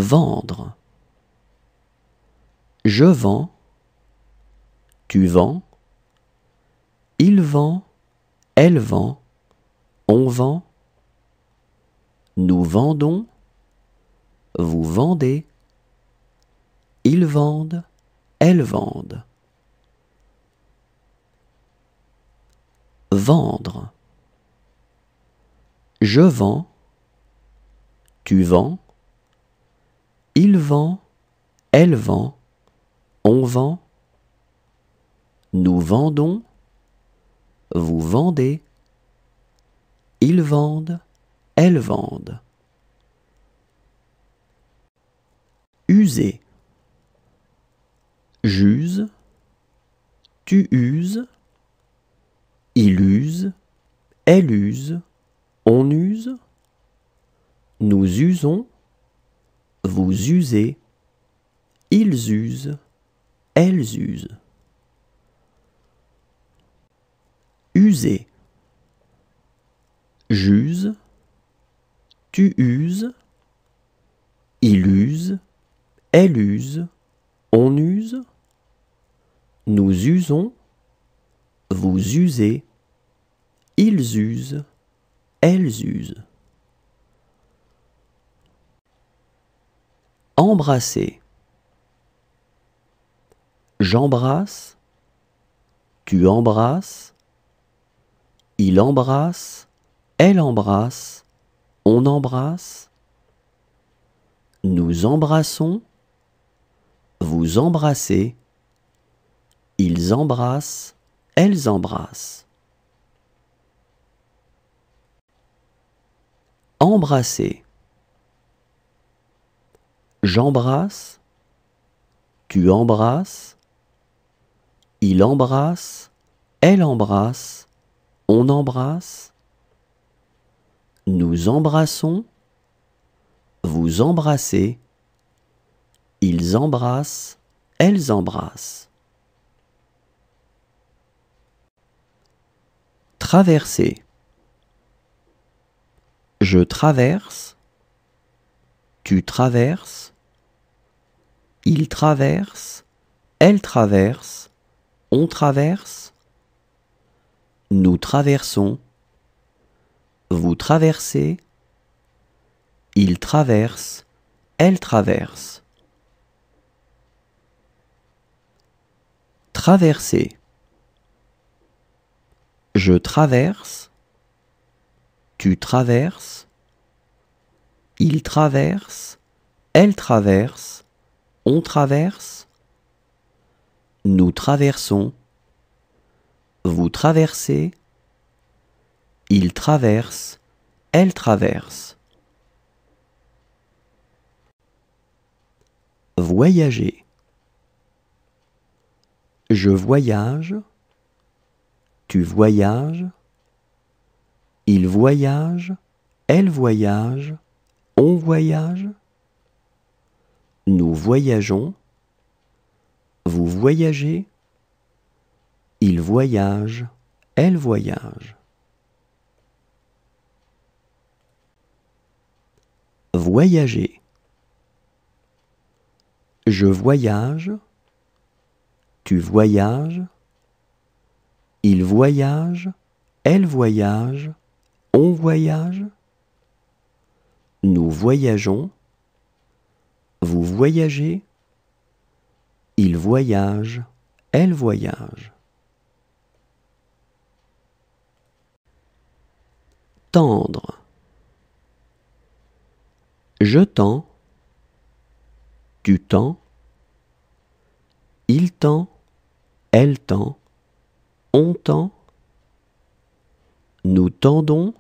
Vendre. Je vends, tu vends, il vend, elle vend, on vend, nous vendons, vous vendez, ils vendent, elles vendent. Vendre. Je vends, tu vends, il vend, elle vend, on vend, nous vendons, vous vendez, ils vendent, elles vendent. User. J'use, tu uses, il use, elle use, on use, nous usons, vous usez, ils usent, elles usent. User. J'use, tu uses, il use, elle use, on use, nous usons, vous usez, ils usent, elles usent. Embrasser. J'embrasse, tu embrasses, il embrasse, elle embrasse, on embrasse, nous embrassons, vous embrassez, ils embrassent, elles embrassent. Embrasser. J'embrasse, tu embrasses, il embrasse, elle embrasse, on embrasse, nous embrassons, vous embrassez, ils embrassent, elles embrassent. Traverser. Je traverse, tu traverses, il traverse, elle traverse, on traverse, nous traversons, vous traversez, il traverse, elle traverse. Traverser. Je traverse, tu traverses, il traverse, elle traverse, on traverse, nous traversons, vous traversez, il traverse, elle traverse. Voyager. Je voyage, tu voyages, il voyage, elle voyage, on voyage, nous voyageons, vous voyagez, il voyage, elle voyage. Voyager. Je voyage, tu voyages, il voyage, elle voyage, on voyage, nous voyageons, vous voyagez, il voyage, elle voyage. Tendre. Je tends, tu tends, il tend, elle tend, on tend, nous tendons,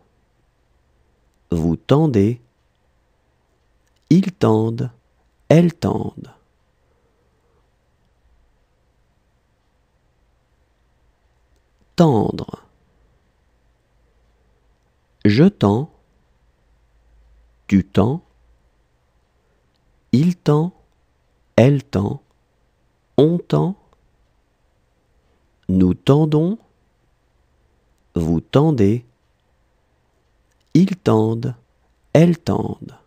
vous tendez, ils tendent, elles tendent. Tendre. Je tends, tu tends, il tend, elle tend, on tend, nous tendons, vous tendez, ils tendent, elles tendent.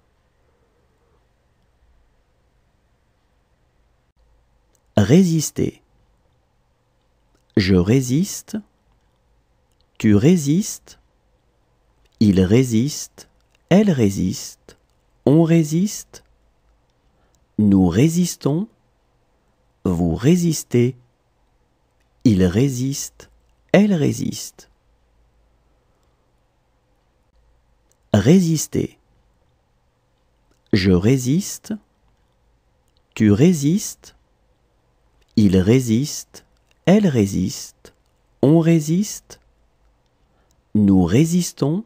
Résister. Je résiste. Tu résistes. Il résiste. Elle résiste. On résiste. Nous résistons. Vous résistez. Il résiste. Elle résiste. Résister. Je résiste. Tu résistes. Il résiste. Elle résiste. On résiste. Nous résistons.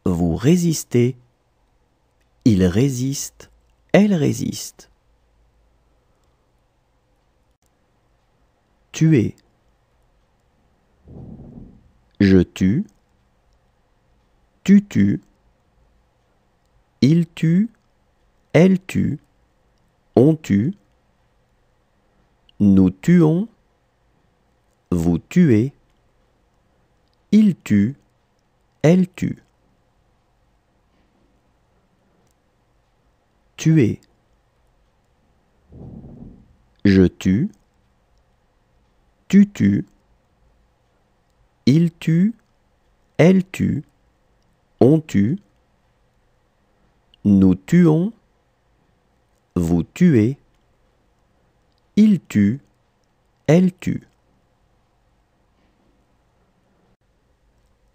Vous résistez. Il résiste. Elle résiste. Tuer. Je tue. Tu tues. Il tue. Elle tue. On tue. Nous tuons. Vous tuez. Il tue. Elle tue. Tuer. Je tue. Tu tues. Il tue. Elle tue. On tue. Nous tuons. Vous tuez. Il tue. Elle tue.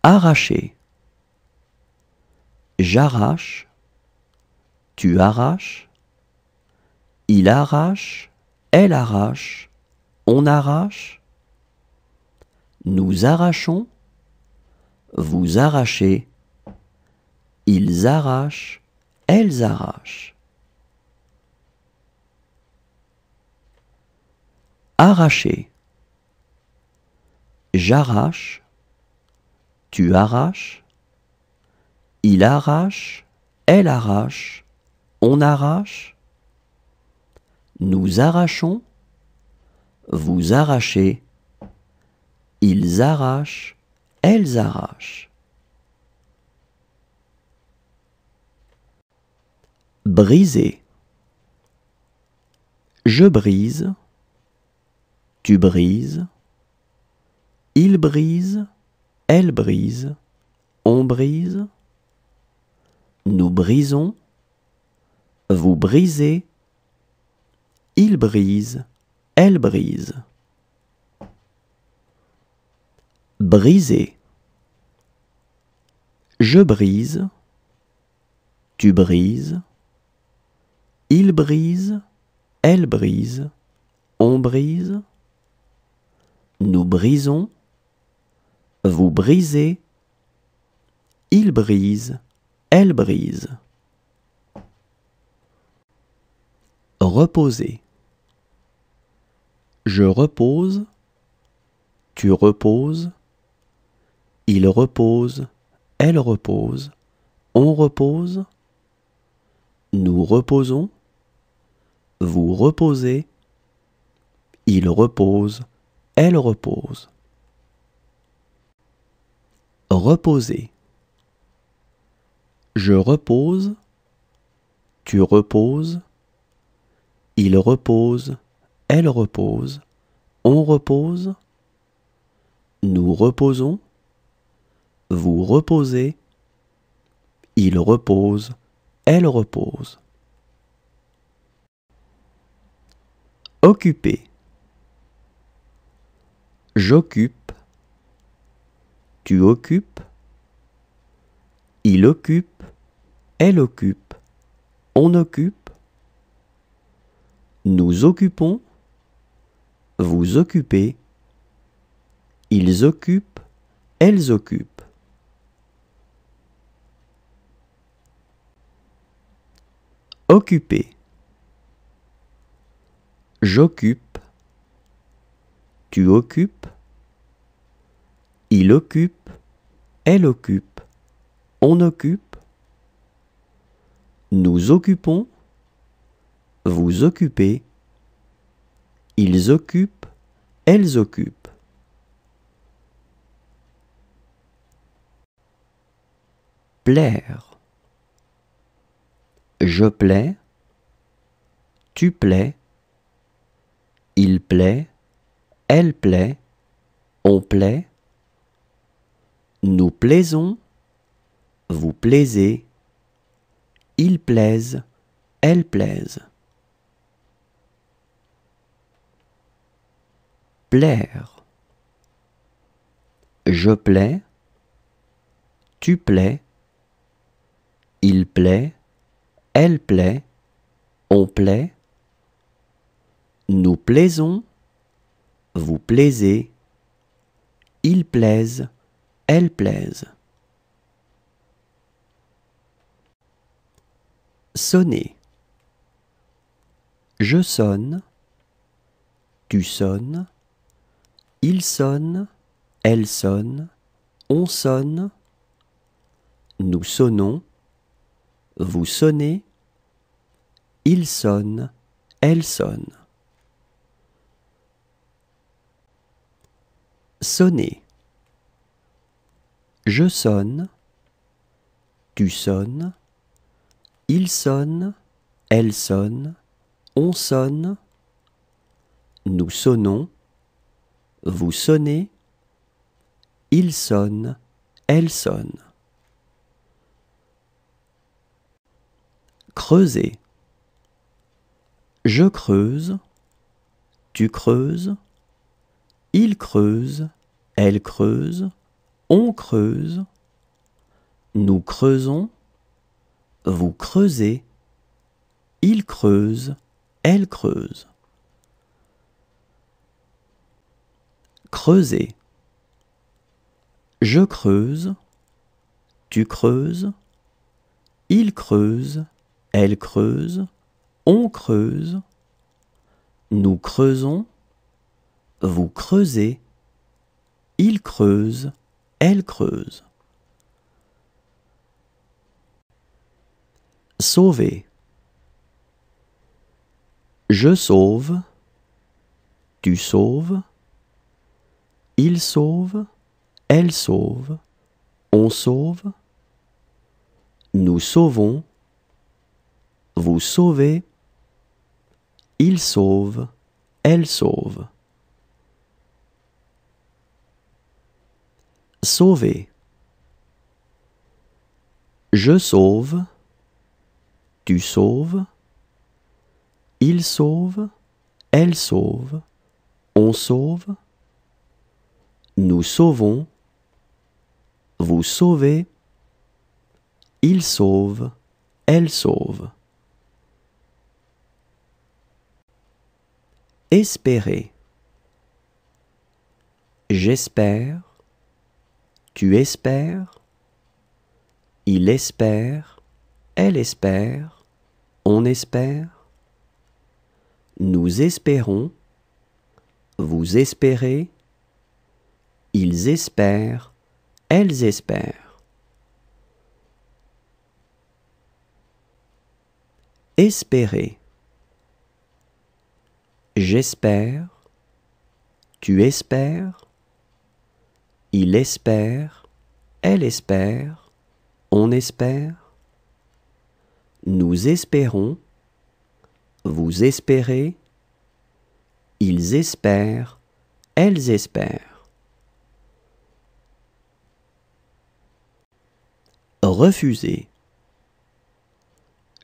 Arracher. J'arrache. Tu arraches. Il arrache. Elle arrache. On arrache. Nous arrachons. Vous arrachez. Ils arrachent. Elles arrachent. Arracher. J'arrache. Tu arraches. Il arrache. Elle arrache. On arrache. Nous arrachons. Vous arrachez. Ils arrachent. Elles arrachent. Briser. Je brise. Tu brises. Il brise. Elle brise. On brise. Nous brisons. Vous brisez. Il brise. Elle brise. Briser. Je brise. Tu brises. Il brise. Elle brise. On brise. Nous brisons. Vous brisez. Il brise. Elle brise. Reposer. Je repose. Tu reposes. Il repose. Elle repose. On repose. Nous reposons. Vous reposez. Il repose. Elle repose. Reposer. Je repose. Tu reposes. Il repose. Elle repose. On repose. Nous reposons. Vous reposez. Il repose. Elle repose. Occuper. J'occupe. Tu occupes. Il occupe. Elle occupe. On occupe. Nous occupons. Vous occupez. Ils occupent. Elles occupent. Occuper. J'occupe. Tu occupes. Il occupe. Elle occupe. On occupe. Nous occupons. Vous occupez. Ils occupent. Elles occupent. Plaire. Je plais. Tu plais. il plaît, elle plaît, on plaît, nous plaisons, vous plaisez, ils plaisent, elles plaisent. Plaire. Je plais, tu plais, il plaît, elle plaît, on plaît, nous plaisons, vous plaisez, ils plaisent, elles plaisent. Sonner. Je sonne, tu sonnes, il sonne, elle sonne, on sonne, nous sonnons, vous sonnez, il sonne, elle sonne. Sonner. Je sonne, tu sonnes, il sonne, elle sonne, on sonne, nous sonnons, vous sonnez, il sonne, elle sonne. Creuser. Je creuse, tu creuses, il creuse, elle creuse, on creuse, nous creusons, vous creusez, il creuse, elle creuse. Creuser. Je creuse, tu creuses, il creuse, elle creuse, on creuse, nous creusons, vous creusez, il creuse, elle creuse. Sauver. Je sauve, tu sauves, il sauve, elle sauve, on sauve, nous sauvons, vous sauvez, il sauve, elle sauve. Sauver. Je sauve, tu sauves, il sauve, elle sauve, on sauve, nous sauvons, vous sauvez, il sauve, elle sauve. Espérer. J'espère, tu espères, il espère, elle espère, on espère, nous espérons, vous espérez, ils espèrent, elles espèrent. Espérer. J'espère, tu espères, il espère, elle espère, on espère, nous espérons, vous espérez, ils espèrent, elles espèrent. Refuser.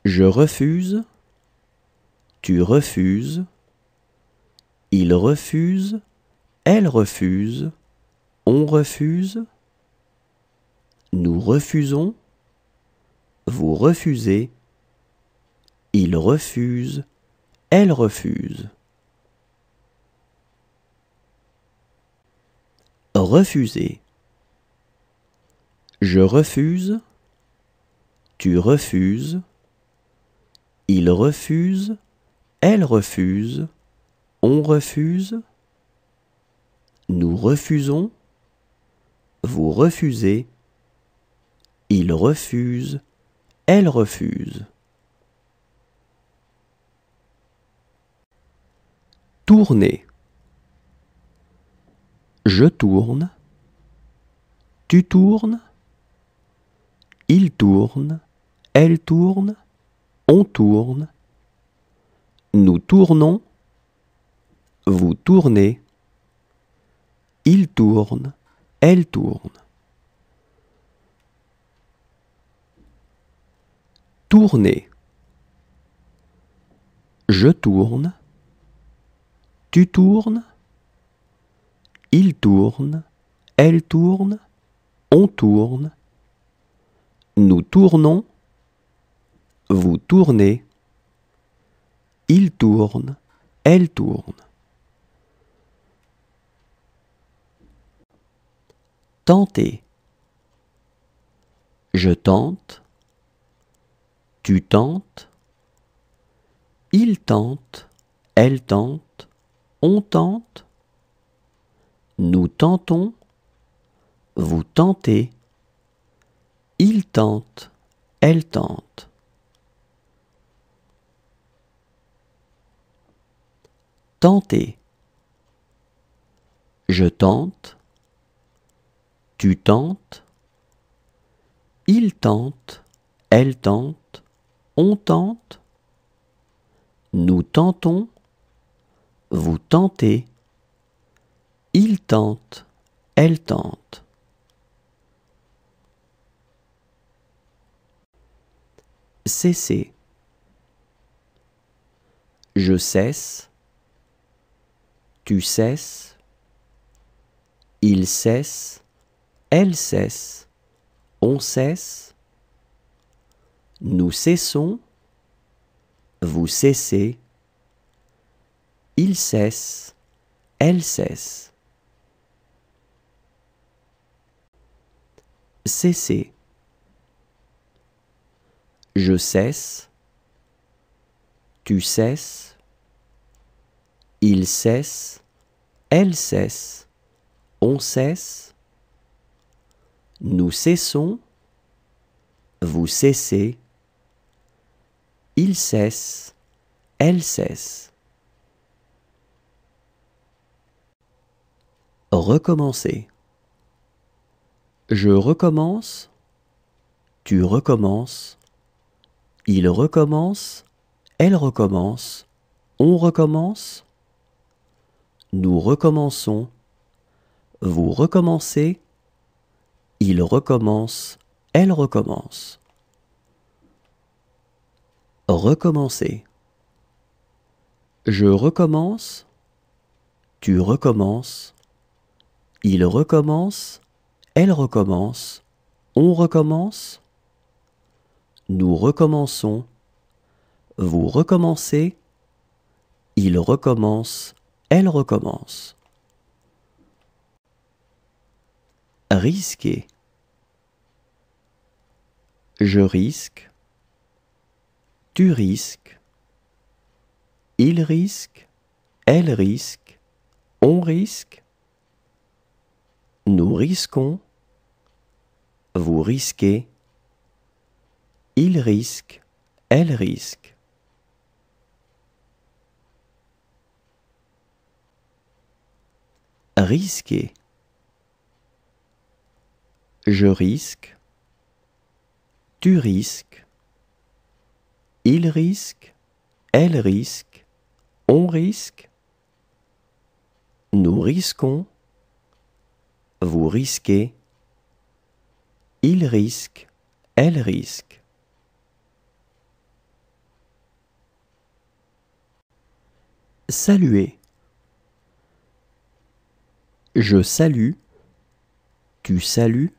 Je refuse, tu refuses, il refuse, elle refuse, on refuse, nous refusons, vous refusez, il refuse, elle refuse. Refuser. Je refuse, tu refuses, il refuse, elle refuse, on refuse, nous refusons, vous refusez, il refuse, elle refuse. Tourner. Je tourne, tu tournes, il tourne, elle tourne, on tourne, nous tournons, Vous tournez. Il tourne. Elle tourne. Tourner. Je tourne. Tu tournes. Il tourne. Elle tourne. On tourne. Nous tournons. Vous tournez. Il tourne. Elle tourne. Tenter. Je tente. Tu tentes. Il tente. Elle tente. On tente. Nous tentons. Vous tentez. Il tente. Elle tente. Tenter. Je tente. Tu tentes. Il tente. Elle tente. On tente. Nous tentons. Vous tentez. Il tente. Elle tente. Cesser. Je cesse. Tu cesses. Il cesse. Elle cesse. On cesse. Nous cessons. Vous cessez. Il cesse. Elle cesse. Cesser. Je cesse. Tu cesses. Il cesse. Elle cesse. On cesse. Nous cessons. Vous cessez. Il cesse. Elle cesse. Recommencer. Je recommence. Tu recommences. Il recommence. Elle recommence. On recommence. Nous recommençons. Vous recommencez. Il recommence. Elle recommence. Recommencer. Je recommence. Tu recommences. Il recommence. Elle recommence. On recommence. Nous recommençons. Vous recommencez. Il recommence. Elle recommence. Risquer. Je risque. Tu risques. Il risque. Elle risque. On risque. Nous risquons. Vous risquez. Il risque. Elle risque. Risquer. Je risque. Tu risques. Il risque. Elle risque. On risque. Nous risquons. Vous risquez. Il risque. Elle risque. Saluer. Je salue. Tu salues.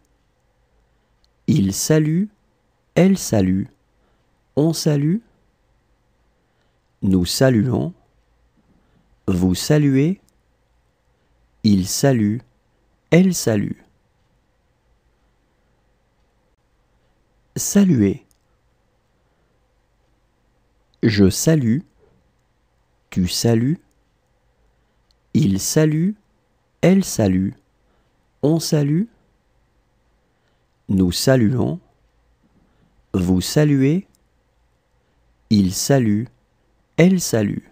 Il salue. Elle salue. On salue. Nous saluons. Vous saluez. Il salue. Elle salue. Saluer. Je salue. Tu salues. Il salue. Elle salue. On salue. Nous saluons. Vous saluez. Il salue. Elle salue.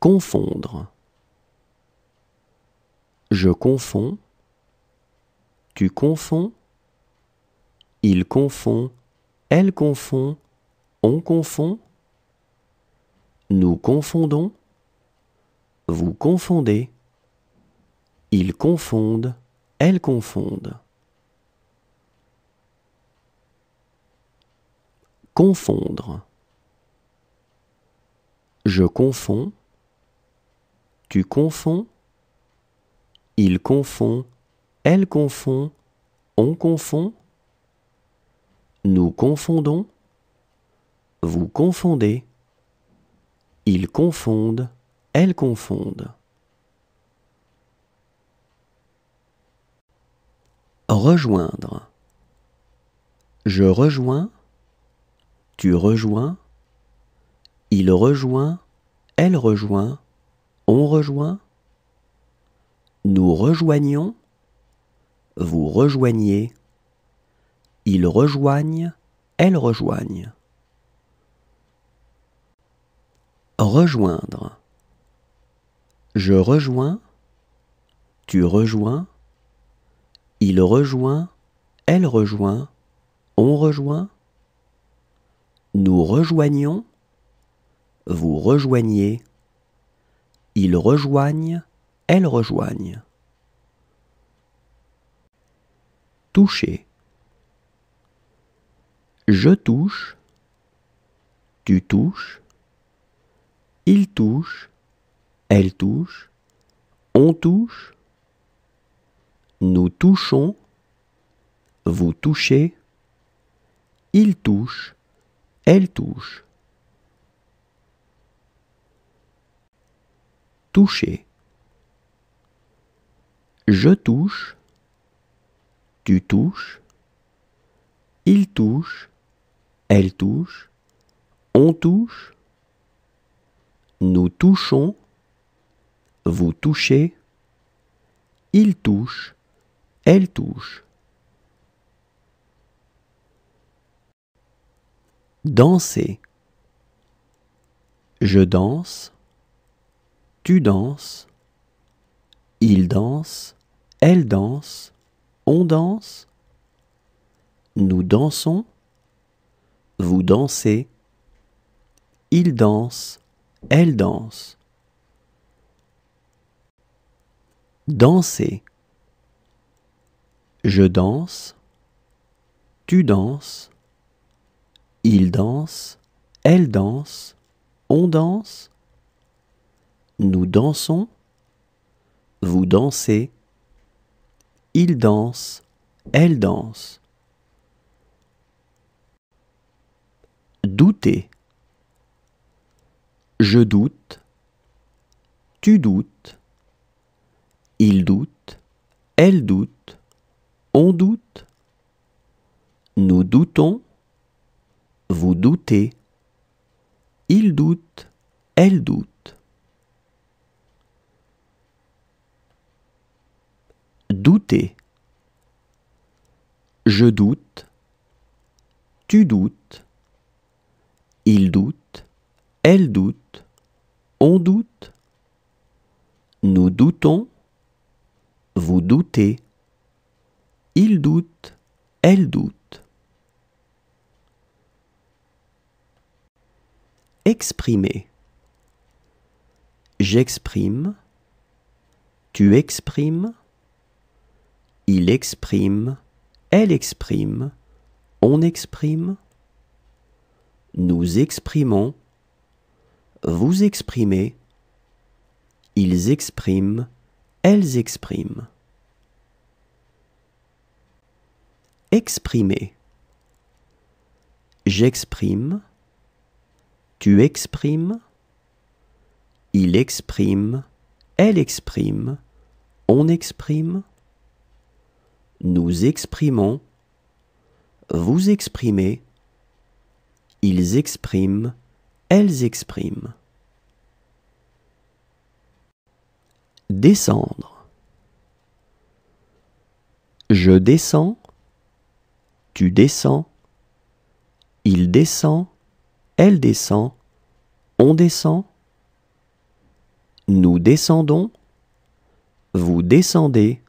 Confondre. Je confonds. Tu confonds. Il confond. Elle confond. On confond. Nous confondons. Vous confondez. Ils confondent. Elles confondent. Confondre. Je confonds. Tu confonds. Il confond. Elle confond. On confond. Nous confondons. Vous confondez. Ils confondent. Elles confondent. Rejoindre. Je rejoins. Tu rejoins. Il rejoint. Elle rejoint. On rejoint. Nous rejoignons. Vous rejoignez. Ils rejoignent. Elles rejoignent. Rejoindre. Je rejoins. Tu rejoins. Il rejoint. Elle rejoint. On rejoint. Nous rejoignons. Vous rejoignez. Ils rejoignent. Elles rejoignent. Toucher. Je touche. Tu touches. Il touche. Elle touche. On touche. Nous touchons. Vous touchez. Il touche. Elle touche. Toucher. Je touche. Tu touches. Il touche. Elle touche. On touche. Nous touchons. Vous touchez. Il touche. Elle touche. Danser. Je danse. Tu danses. Il danse. Elle danse. On danse. Nous dansons. Vous dansez. Il danse. Elle danse. Danser. Je danse. Tu danses. Il danse. Elle danse. On danse. Nous dansons. Vous dansez. Il danse. Elle danse. Douter. Je doute. Tu doutes. Il doute. Elle doute. On doute. Nous doutons. Vous doutez. Il doute. Elle doute. Douter. Je doute. Tu doutes. Il doute. Elle doute. On doute. Nous doutons. Vous doutez. Il doute. Elle doute. Exprimer. J'exprime. Tu exprimes. Il exprime. Elle exprime. On exprime. Nous exprimons. Vous exprimez. Ils expriment. Elles expriment. Exprimer. J'exprime. Tu exprimes. Il exprime. Elle exprime. On exprime. Nous exprimons. Vous exprimez. Ils expriment. Elles expriment. Descendre. Je descends. Tu descends. Il descend. Elle descend. On descend. Nous descendons. Vous descendez.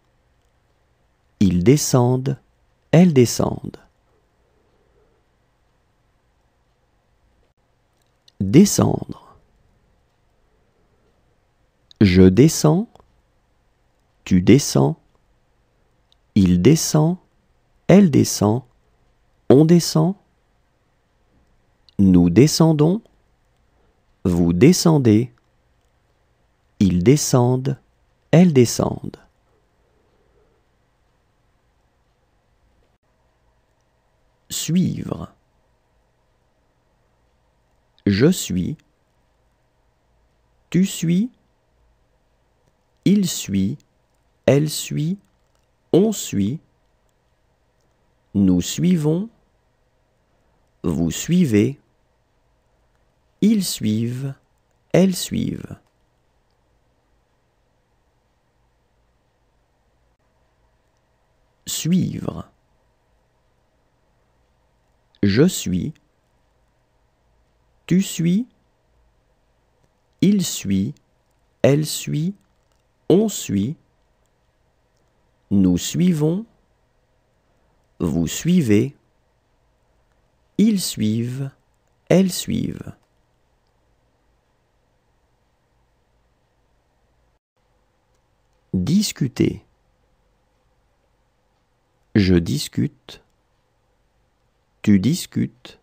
Ils descendent. Elles descendent. Descendre. Je descends, tu descends, il descend, elle descend, on descend, nous descendons, vous descendez, ils descendent, elles descendent. Suivre. Je suis, tu suis, il suit, elle suit, on suit, nous suivons, vous suivez, ils suivent, elles suivent. Suivre. Je suis, tu suis, il suit, elle suit, on suit, nous suivons, vous suivez, ils suivent, elles suivent. Discuter. Je discute, tu discutes,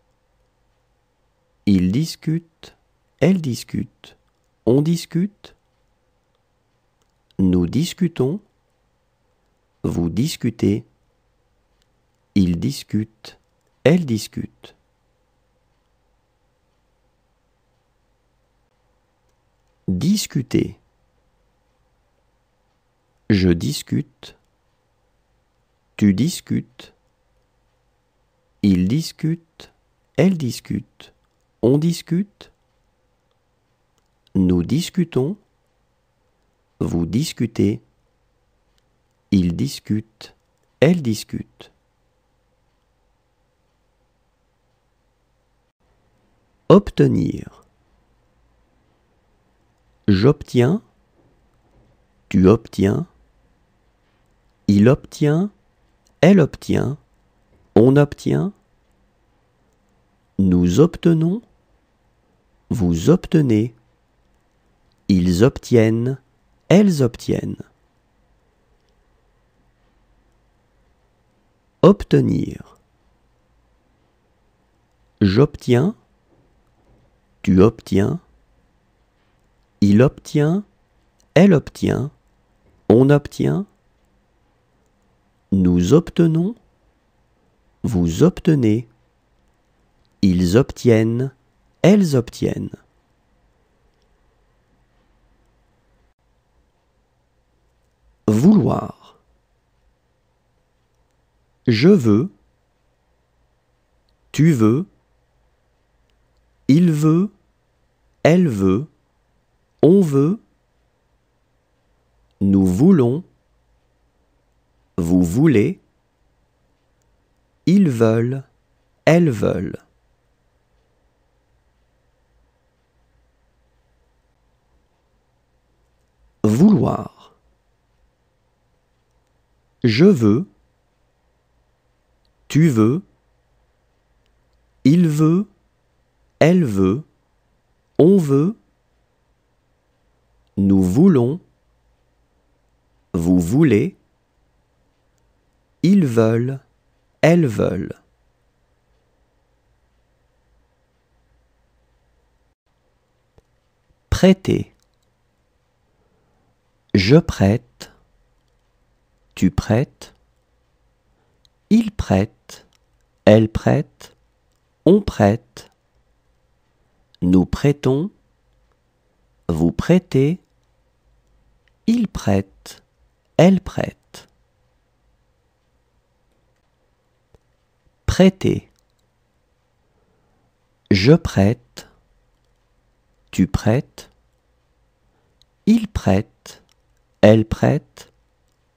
il discute, elle discute, on discute, nous discutons, vous discutez, ils discutent, elles discutent. Discuter. Je discute, tu discutes, il discute, elle discute, on discute, nous discutons, vous discutez, ils discutent, elles discutent. Obtenir. J'obtiens, tu obtiens, il obtient, elle obtient, on obtient, nous obtenons, vous obtenez, ils obtiennent, elles obtiennent. Obtenir. J'obtiens, tu obtiens, il obtient, elle obtient, on obtient, nous obtenons, vous obtenez, ils obtiennent, elles obtiennent. Vouloir. Je veux, tu veux, il veut, elle veut, on veut, nous voulons, vous voulez, ils veulent, elles veulent. Vouloir. Je veux, tu veux, il veut, elle veut, on veut, nous voulons, vous voulez, ils veulent, elles veulent. Prêter. Je prête, tu prêtes, il prête, elle prête, on prête, nous prêtons, vous prêtez, il prête, elle prête. Prêter. Je prête, tu prêtes, il prête, elle prête,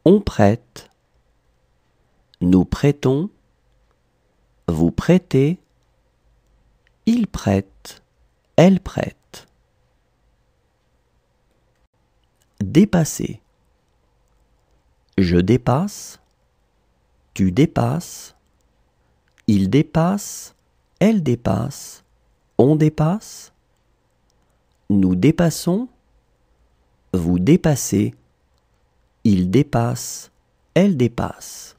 on prête, nous prêtons, vous prêtez, il prête, elle prête. Dépasser. Je dépasse, tu dépasses, il dépasse, elle dépasse, on dépasse, nous dépassons, Vous dépassez. Il dépasse. Elle dépasse.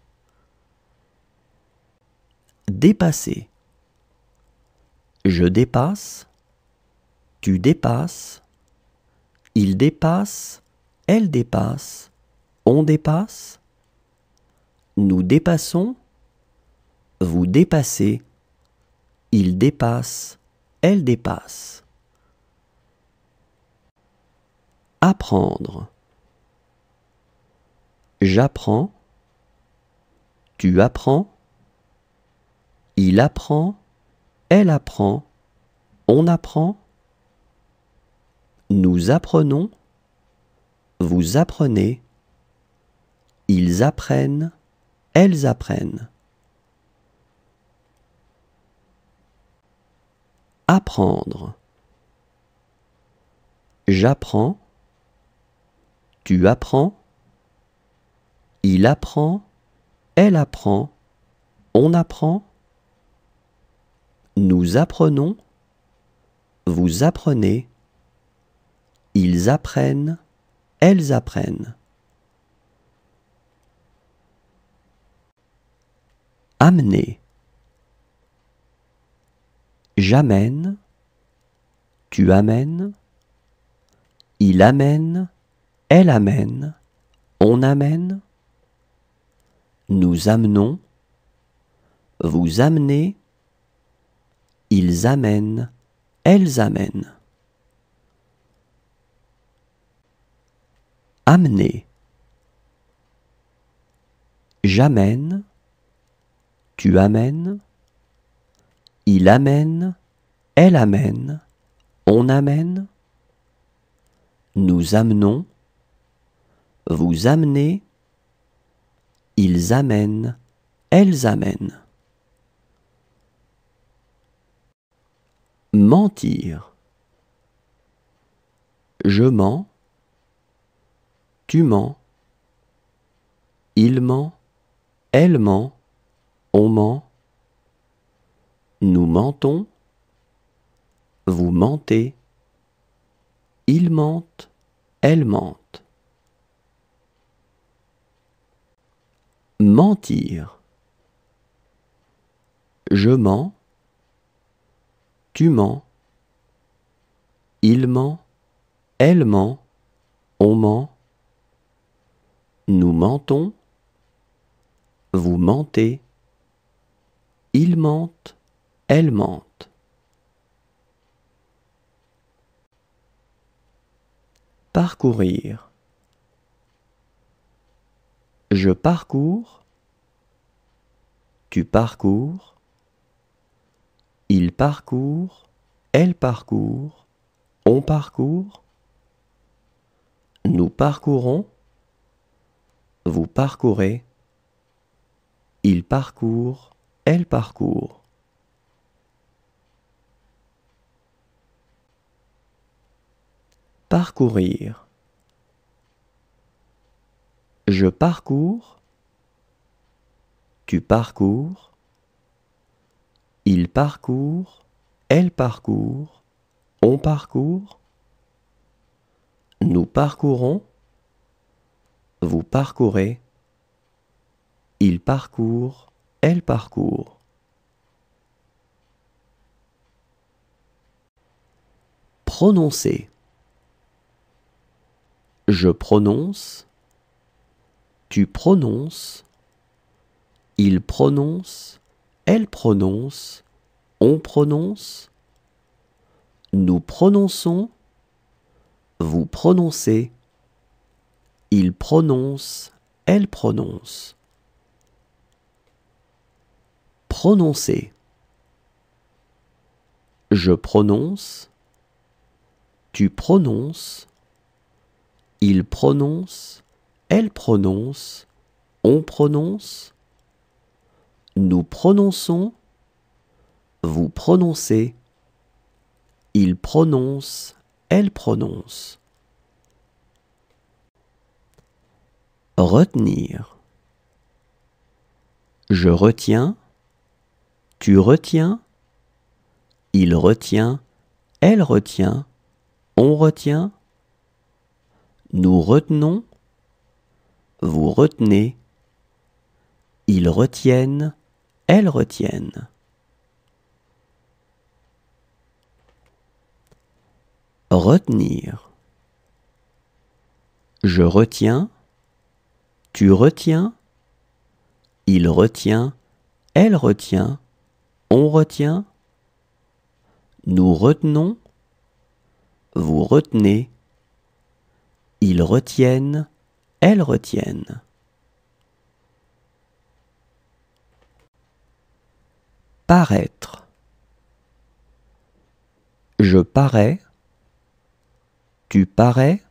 Dépasser. Je dépasse. Tu dépasses. Il dépasse. Elle dépasse. On dépasse. Nous dépassons. Vous dépassez. Il dépasse. Elle dépasse. Apprendre. J'apprends. Tu apprends. Il apprend. Elle apprend. On apprend. Nous apprenons. Vous apprenez. Ils apprennent. Elles apprennent. Apprendre. J'apprends. Tu apprends. Il apprend. Elle apprend. On apprend. Nous apprenons. Vous apprenez. Ils apprennent. Elles apprennent. Amener. J'amène. Tu amènes. Il amène. Elle amène. On amène. Nous amenons. Vous amenez. Ils amènent. Elles amènent. Amener. J'amène. Tu amènes. Il amène. Elle amène. On amène. Nous amenons. Vous amenez. Ils amènent. Elles amènent. Mentir. Je mens. Tu mens. Il ment. Elle ment. On ment. Nous mentons. Vous mentez. Ils mentent. Elles mentent. Mentir. Je mens. Tu mens. Il ment. Elle ment. On ment. Nous mentons. Vous mentez. Ils mentent. Elles mentent. Parcourir. Je parcours. Tu parcours. Il parcourt. Elle parcourt. On parcourt. Nous parcourons. Vous parcourez. Il parcourt. Elle parcourt. Parcourir. Je parcours. Tu parcours. Il parcourt. Elle parcourt. On parcourt. Nous parcourons. Vous parcourez. Il parcourt. Elle parcourt. Prononcer. Je prononce. Tu prononces. Il prononce. Elle prononce. On prononce. Nous prononçons. Vous prononcez. Il prononce. Elle prononce. Prononcer. Je prononce. Tu prononces. Il prononce. Elle prononce. On prononce. Nous prononçons. Vous prononcez. Il prononce. Elle prononce. Retenir. Je retiens. Tu retiens. Il retient. Elle retient. On retient. Nous retenons, vous retenez, ils retiennent, elles retiennent. Retenir. Je retiens, tu retiens, il retient, elle retient, on retient. Nous retenons, vous retenez, ils retiennent, elles retiennent. Paraître. Je parais, tu parais,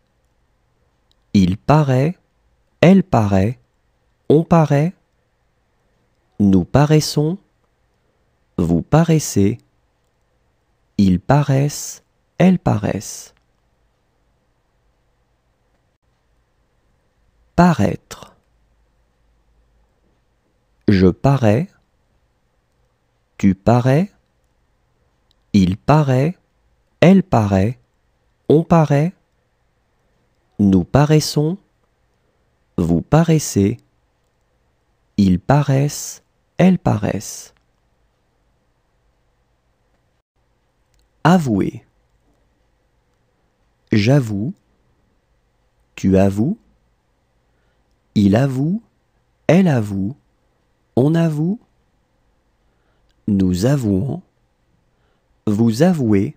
il paraît, elle paraît, on paraît, nous paraissons, vous paraissez, ils paraissent, elles paraissent. Paraître. Je parais, tu parais, il paraît, elle paraît, on paraît, nous paraissons, vous paraissez, ils paraissent, elles paraissent. Avouer. J'avoue, tu avoues, il avoue, elle avoue, on avoue, nous avouons, vous avouez,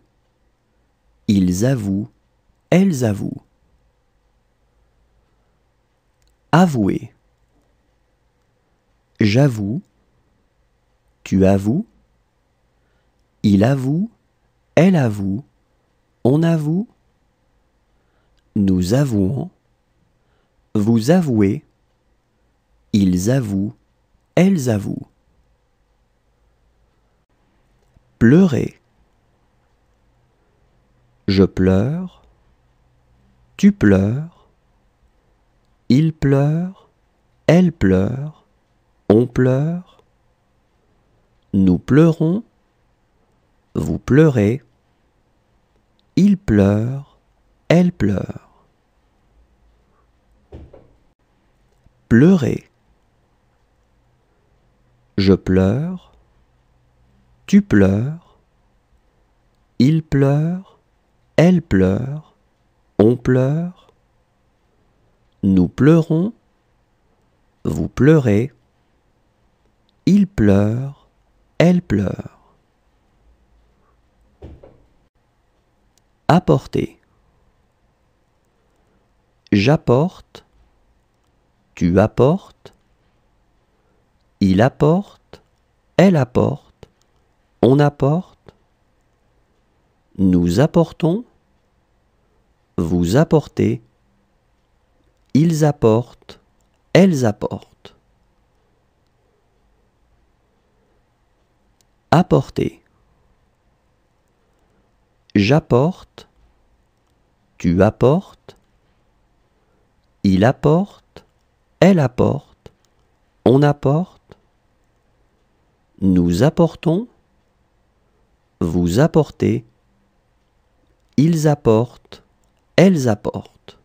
ils avouent, elles avouent. Avouer. J'avoue, tu avoues, il avoue, elle avoue, on avoue, nous avouons, vous avouez, ils avouent, elles avouent. Pleurer. Je pleure, tu pleures, il pleure, elle pleure, on pleure, nous pleurons, vous pleurez, il pleure, elle pleure. Pleurer. Je pleure, tu pleures, il pleure, elle pleure, on pleure, nous pleurons, vous pleurez, il pleure, elle pleure. Apporter. J'apporte, tu apportes, il apporte, elle apporte, on apporte, nous apportons, vous apportez, ils apportent, elles apportent. Apporter. J'apporte, tu apportes, il apporte, elle apporte, on apporte, nous apportons, vous apportez, ils apportent, elles apportent.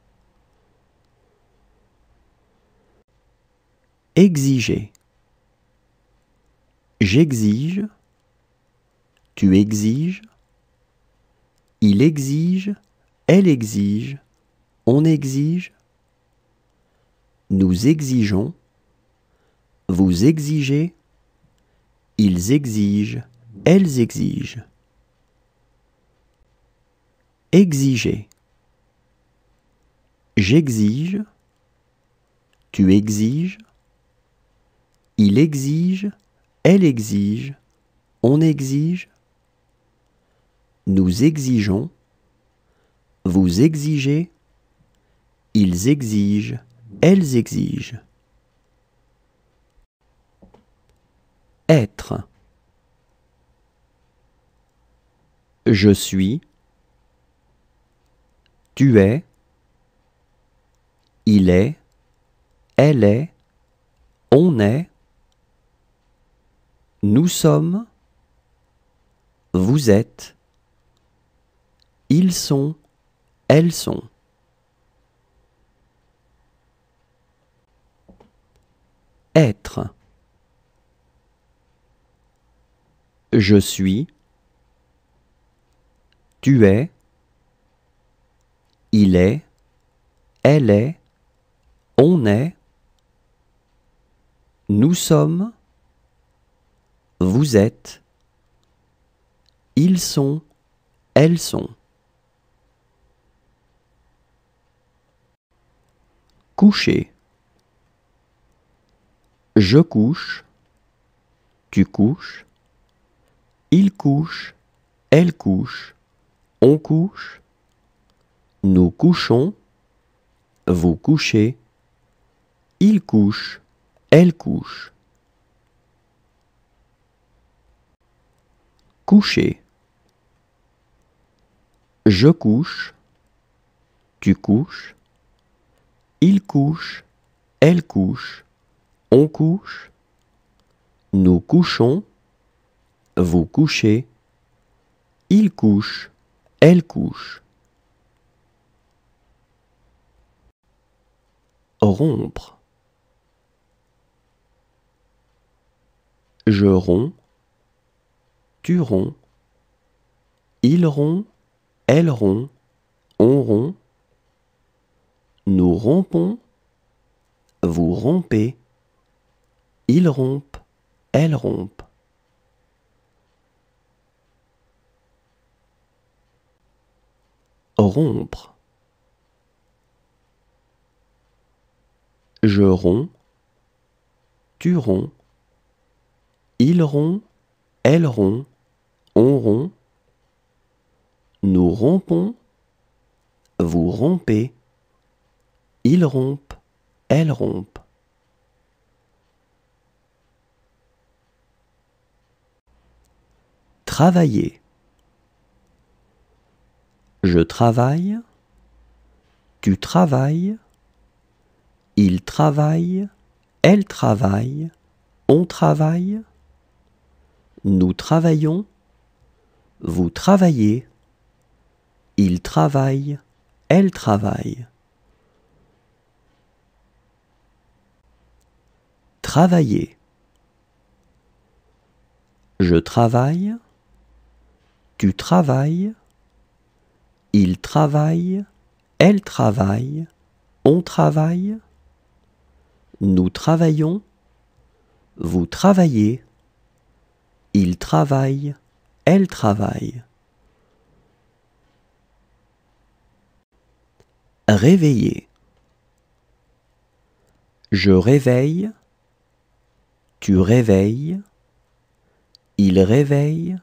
Exiger. J'exige, tu exiges, il exige, elle exige, on exige, nous exigeons, vous exigez, ils exigent, elles exigent. Exiger. J'exige, tu exiges, il exige, elle exige, on exige, nous exigeons, vous exigez, ils exigent, elles exigent. Être. Je suis, tu es, il est, elle est, on est, nous sommes, vous êtes, ils sont, elles sont. être. Je suis, tu es, il est, elle est, on est, nous sommes, vous êtes, ils sont, elles sont. Coucher. Je couche, tu couches, il couche, elle couche, on couche, nous couchons, vous couchez, il couche, elle couche. Coucher. Je couche, tu couches, il couche, elle couche, on couche, nous couchons, vous couchez, il couche, elle couche. Rompre. Je romps, tu romps, il rompt, elle rompt, on rompt, nous rompons, vous rompez, il rompt, elle rompt. Rompre. Je romps, tu romps, il rompt, elle rompt, on rompt, nous rompons, vous rompez, il rompt, elle rompt. Travailler. Je travaille, tu travailles, il travaille, elle travaille, on travaille, nous travaillons, vous travaillez, il travaille, elle travaille. Travailler. Je travaille, tu travailles, il travaille, elle travaille, on travaille, nous travaillons, vous travaillez, il travaille, elle travaille. Réveiller. Je réveille, tu réveilles, il réveille,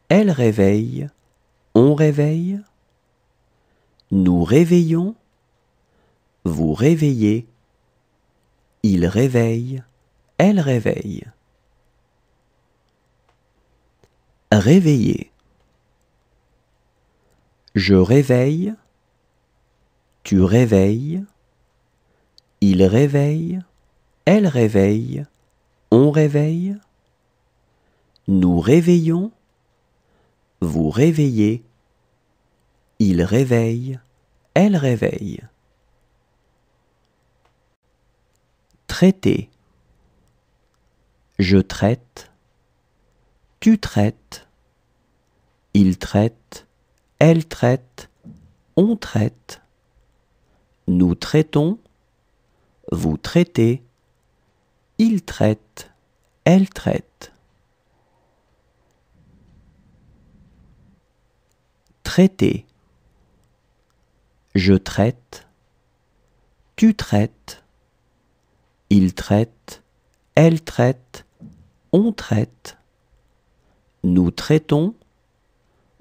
elle réveille, on réveille, nous réveillons, vous réveillez, il réveille, elle réveille. Réveiller. Je réveille, tu réveilles, il réveille, elle réveille, on réveille, nous réveillons, vous réveillez, il réveille, elle réveille. Traiter. Je traite, tu traites, il traite, elle traite, on traite, nous traitons, vous traitez, il traite, elle traite. Traiter. Je traite, tu traites, il traite, elle traite, on traite, nous traitons,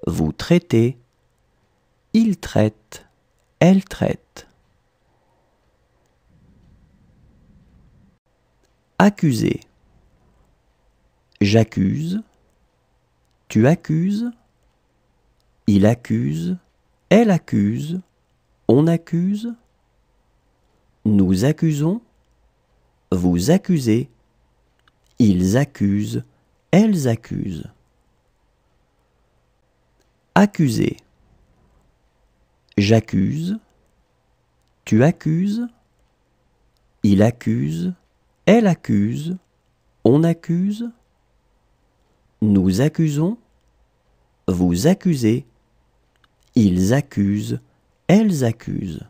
vous traitez, il traite, elle traite. Accuser. J'accuse, tu accuses, il accuse, elle accuse, on accuse, nous accusons, vous accusez, ils accusent, elles accusent. Accuser. J'accuse, tu accuses, il accuse, Elle accuse, on accuse. Nous accusons, vous accusez. Ils accusent, elles accusent.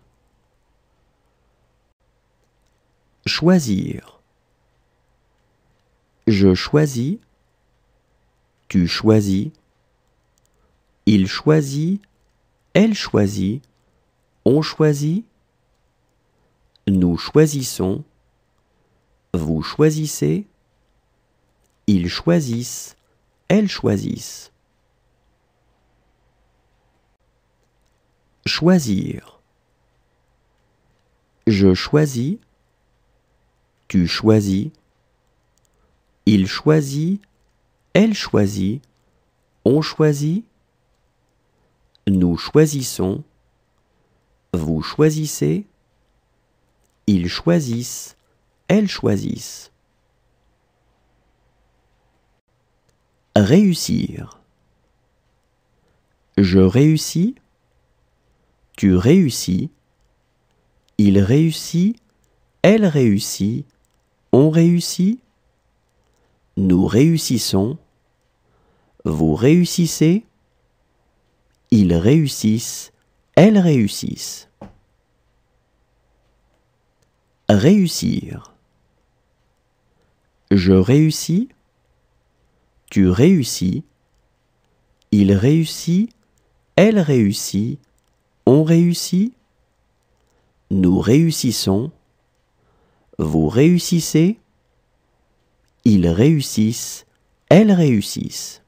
Choisir. Je choisis, tu choisis. Il choisit, elle choisit. On choisit. Nous choisissons, vous choisissez. Ils choisissent, elles choisissent. Choisir. Je choisis, tu choisis. Il choisit, elle choisit. On choisit. Nous choisissons, vous choisissez. Ils choisissent, elles choisissent. Réussir. Je réussis, tu réussis. Il réussit, elle réussit. On réussit. Nous réussissons, vous réussissez. Ils réussissent, elles réussissent. Réussir. Je réussis, tu réussis. Il réussit, elle réussit. On réussit. Nous réussissons, vous réussissez. Ils réussissent, elles réussissent.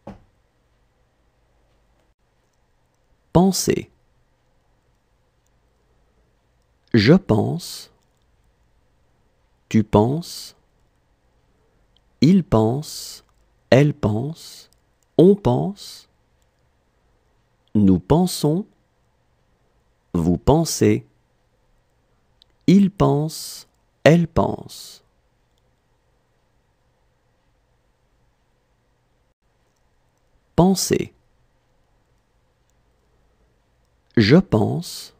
Penser. Je pense, tu penses. Il pense, elle pense. On pense. Nous pensons, vous pensez. Il pense, elle pense. Penser. Je pense,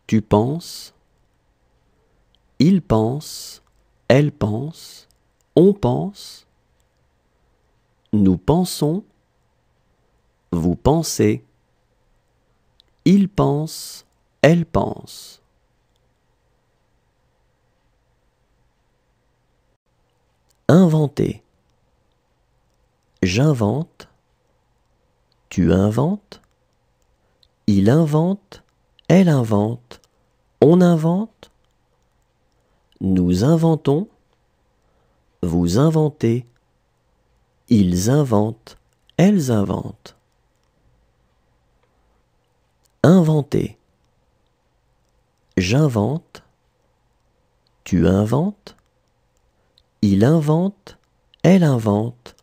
tu penses. Il pense, elle pense. On pense. Nous pensons, vous pensez. Il pense, elle pense. Inventer. J'invente, tu inventes. Il invente, elle invente. On invente. Nous inventons, vous inventez. Ils inventent, elles inventent. Inventer. J'invente, tu inventes. Il invente, elle invente.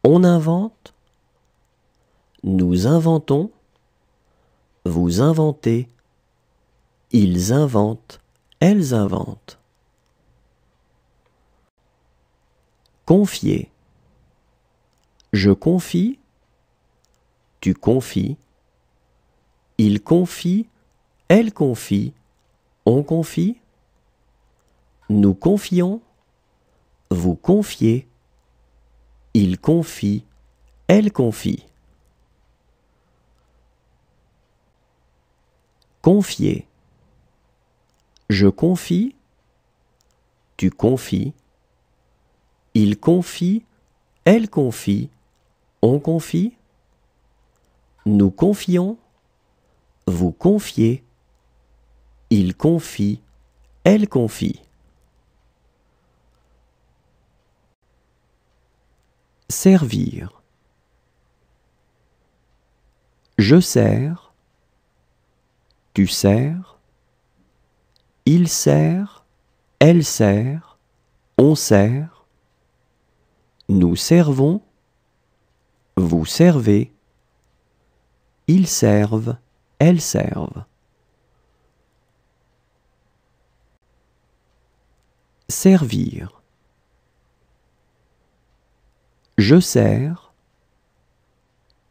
On invente. Nous inventons, vous inventez. Ils inventent, elles inventent. Confier. Je confie, tu confies. Il confie, elle confie. On confie. Nous confions, vous confiez. Il confie, elle confie. Confier. Je confie, tu confies. Il confie, elle confie. On confie. Nous confions, vous confiez. Il confie, elle confie. Servir. Je sers, tu sers. Il sert, elle sert. On sert. Nous servons, vous servez. Ils servent, elles servent. Servir. Je sers,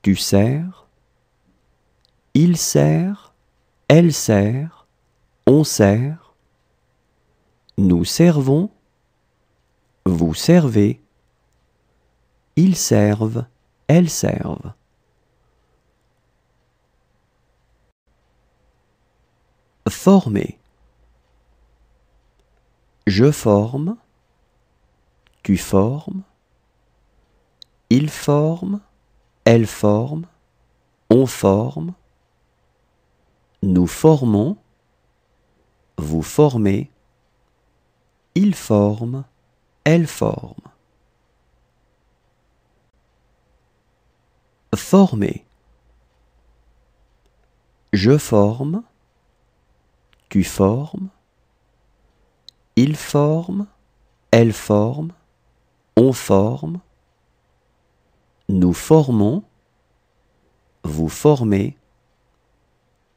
tu sers. Il sert, elle sert. On sert. Nous servons, Vous servez. Ils servent. Elles servent. Former. Je forme. Tu formes. Il forme. Elle forme. On forme. Nous formons. Vous formez. Il forme. Elle forme. Former. Je forme. Tu formes. Il forme. Elle forme. On forme. Nous formons. Vous formez.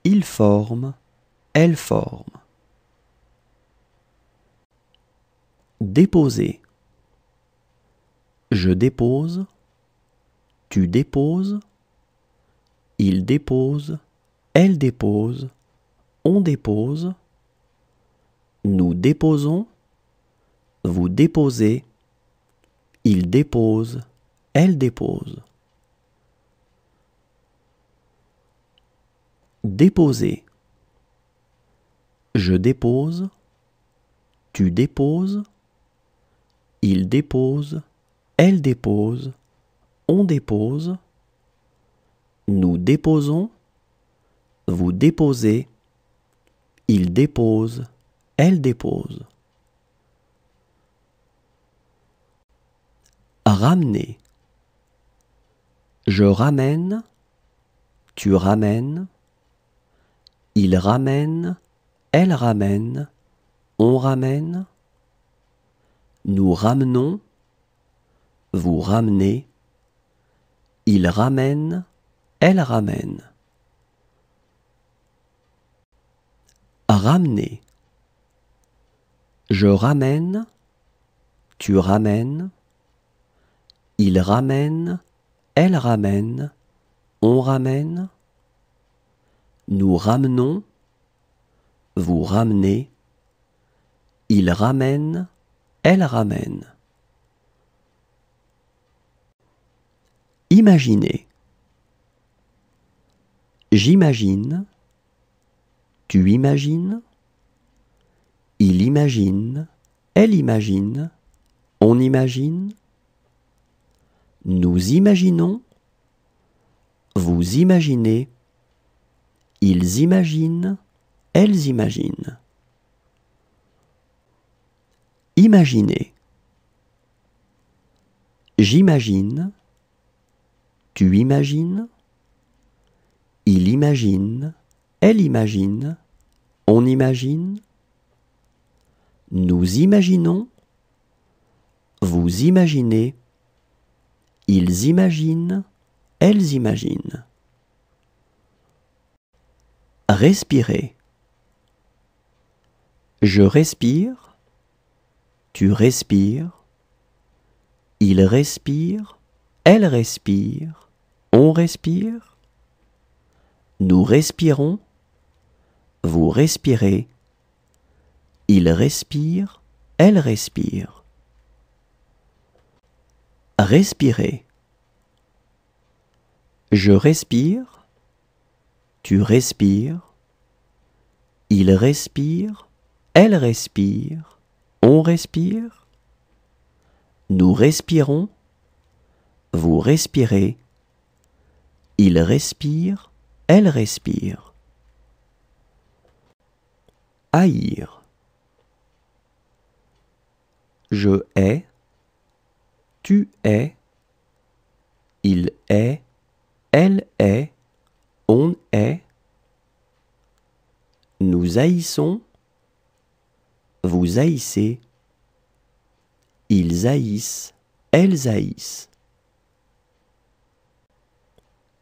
Il forme. Elle forme. Déposer. Je dépose. Tu déposes. Il dépose. Elle dépose. On dépose. Nous déposons. Vous déposez. Il dépose. Elle dépose. Déposer. Je dépose. Tu déposes. Il dépose. Elle dépose. On dépose. Nous déposons. Vous déposez. Il dépose. Elle dépose. Ramener. Je ramène. Tu ramènes. Il ramène. Elle ramène. On ramène. Nous ramenons. Vous ramenez. Il ramène. Elle ramène. Ramener. Je ramène. Tu ramènes. Il ramène. Elle ramène. On ramène. Nous ramenons. Vous ramenez. Il ramène. Elle ramène. Imaginer. J'imagine. Tu imagines. Il imagine. Elle imagine. On imagine. Nous imaginons. Vous imaginez. Ils imaginent. Elles imaginent. Imaginer. J'imagine. Tu imagines. Il imagine. Elle imagine. On imagine. Nous imaginons. Vous imaginez. Ils imaginent. Elles imaginent. Respirer. Je respire. Tu respires. Il respire. Elle respire. On respire. Nous respirons. Vous respirez. Il respire. Elle respire. Respirer. Je respire. Tu respires. Il respire. Elle respire. On respire. Nous respirons. Vous respirez. Il respire. Elle respire. Haïr. Je hais. Tu hais. Il hait. Elle hait. On hait. Nous haïssons. Vous haïssez. Ils haïssent. Elles haïssent.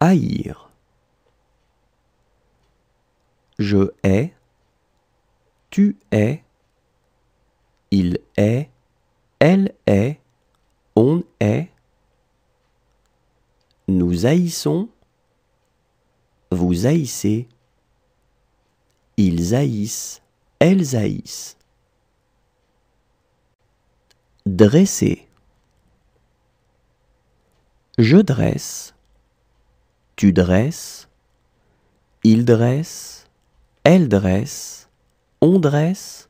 Haïr. Je hais. Tu hais. Il hait. Elle hait. On hait. Nous haïssons. Vous haïssez. Ils haïssent. Elles haïssent. Dresser. Je dresse. Tu dresses. Il dresse. Elle dresse. On dresse.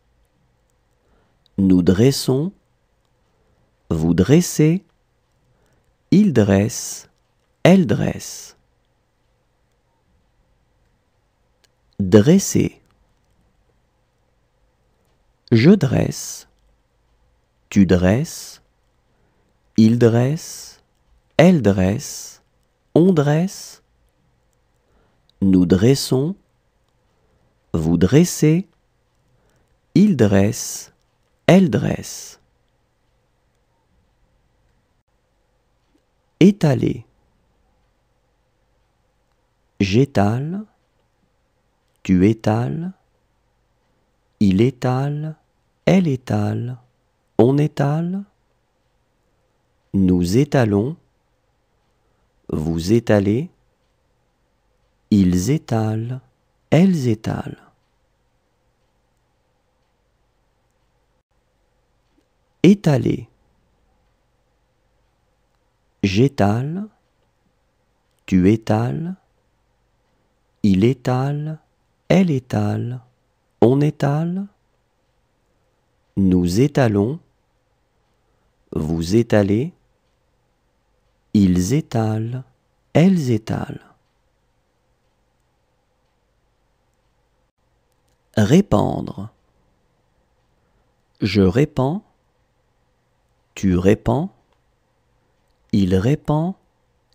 Nous dressons. Vous dressez. Il dresse. Elle dresse. Dresser. Je dresse. Tu dresses. Il dresse. Elle dresse. On dresse. Nous dressons. Vous dressez. Il dresse. Elle dresse. Étaler. J'étale. Tu étales. Il étale. Elle étale. On étale. Nous étalons. Vous étalez. Ils étalent. Elles étalent. Étaler. J'étale. Tu étales. Il étale. Elle étale. On étale. Nous étalons. Vous étalez. Ils étalent. Elles étalent. Répandre. Je répands. Tu répands. Il répand.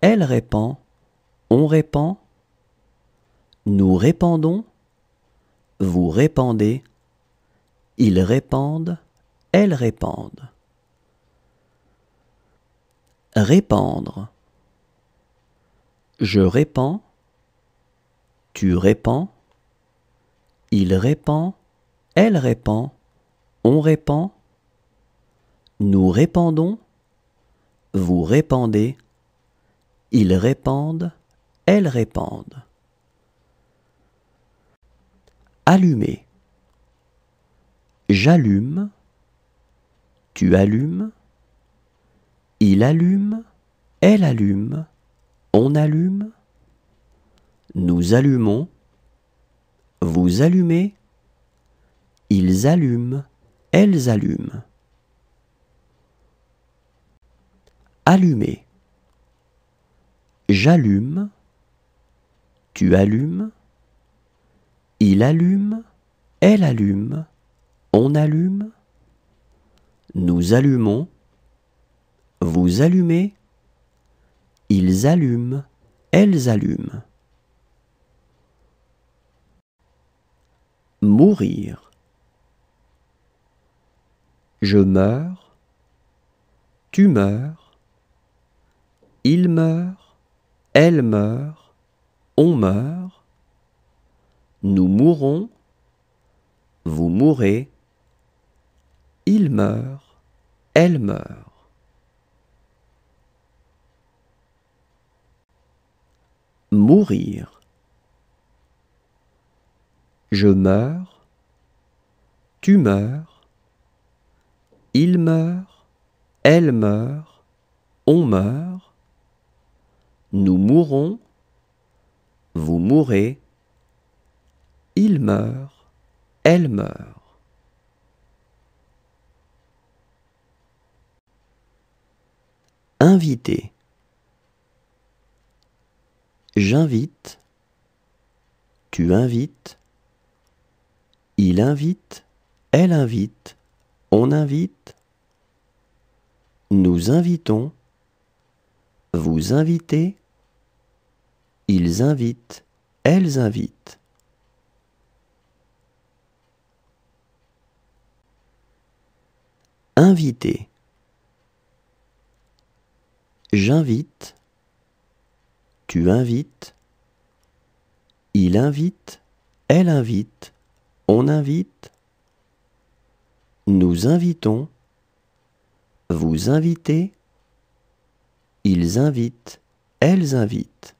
Elle répand. On répand. Nous répandons. Vous répandez. Ils répandent. Elles répandent. Répandre. Je répands. Tu répands. Il répand. Elle répand. On répand. Nous répandons. Vous répandez. Ils répandent. Elles répandent. Allumer. J'allume. Tu allumes. Il allume. Elle allume. On allume. Nous allumons. Vous allumez. Ils allument. Elles allument. Allumer. J'allume. Tu allumes. Il allume. Elle allume. On allume. Nous allumons. Vous allumez. Ils allument. Elles allument. Mourir. Je meurs. Tu meurs. Il meurt. Elle meurt. On meurt. Nous mourrons. Vous mourrez. Il meurt. Elle meurt. Mourir. Je meurs. Tu meurs. Il meurt. Elle meurt. On meurt. Nous mourrons. Vous mourrez. Il meurt. Elle meurt. Inviter. J'invite. Tu invites. Il invite. Elle invite. On invite. Nous invitons. Vous invitez. Ils invitent. Elles invitent. Inviter. J'invite. Tu invites. Il invite. Elle invite. On invite. Nous invitons. Vous invitez. Ils invitent. Elles invitent.